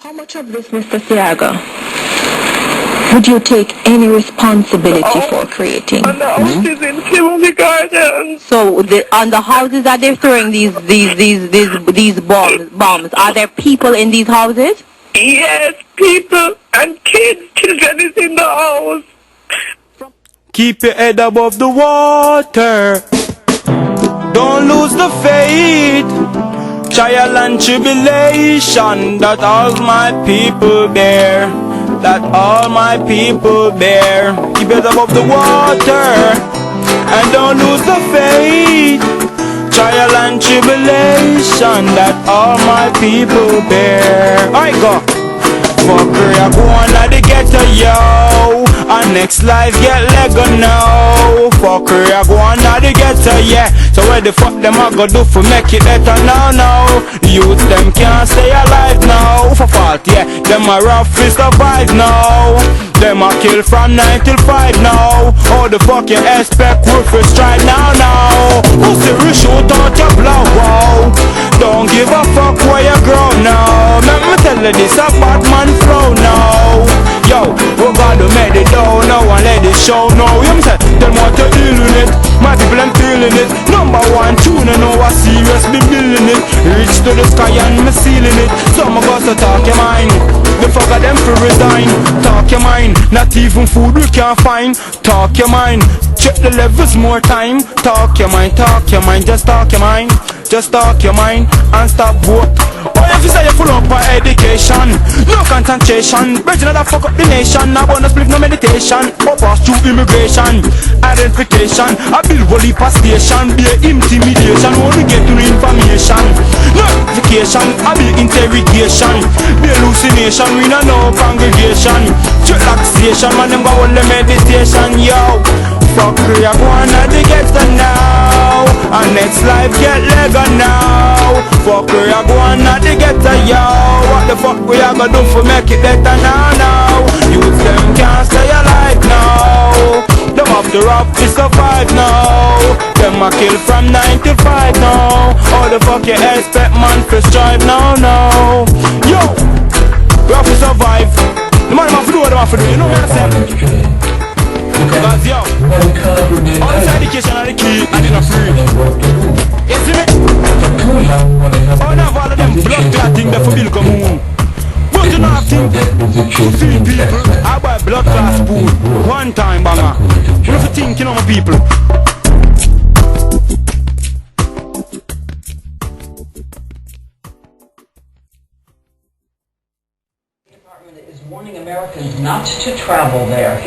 How much of this, Mr. Siaga, would you take any responsibility for creating? On the houses in Timothy Gardens. So on the houses that they're throwing these bombs, are there people in these houses? Yes, people and kids, children is in the house. Keep your head above the water. Don't lose the faith. Trial and tribulation that all my people bear. That all my people bear. Keep it above the water and don't lose the faith. Trial and tribulation that all my people bear. I go. Fucker, I go on like the ghetto, yo. And next life get Lego now. Fucker, I go on like the ghetto, yeah. So where the fuck them I go do for make it better now, now? Youth them can't stay alive now. For fault, yeah. Them a rough to survive now. Them a kill from 9 till 5 now. How the fuck you expect we for strike now, now? Who's the shoot out your blow, wow. Don't give a fuck where you grow now. Let me tell you this, a bad man flow now. Yo, we gotta make it down now and let it show now. You know what I'm saying? Them want to deal with it. My people them feeling it. Number one tune and know I serious be building it. Reach to the sky and me sealing it. Some of us talk your mind. The fuck of them for resign. Talk your mind. Not even food we can't find. Talk your mind. Check the levels more time. Talk your mind, just talk your mind. Just talk your mind and stop vote. Why if you say you're full up by education? No concentration, bridging that fuck up the nation. Now wanna split no meditation. Up pass through immigration, identification. I build a leap station, be intimidation. Wanna get to information. Notification, I be interrogation. Be hallucination, we don't know congregation. Relaxation, man them go all the meditation, yo. Fucker, I wanna the ghetto now. And next life get Lego now. Fucker, I wanna the ghetto, yo. What the fuck we are gonna do for make it better now, now? Youth them can't stay alive now. Them have to rob to survive now. Them a kill from 9 till 5 now. How the fuck you expect man to strive now, now? Yo, we have to survive. The man have to do what they have to do, you know what I'm saying? Because yo, all this education are the key and it's not free. You see me? All of all of them blood clotting there for Bill come home. But you know I think to feed people, I buy blood clot spoon one time, banger. You know if you think, you know my people. Department is warning Americans not to travel there.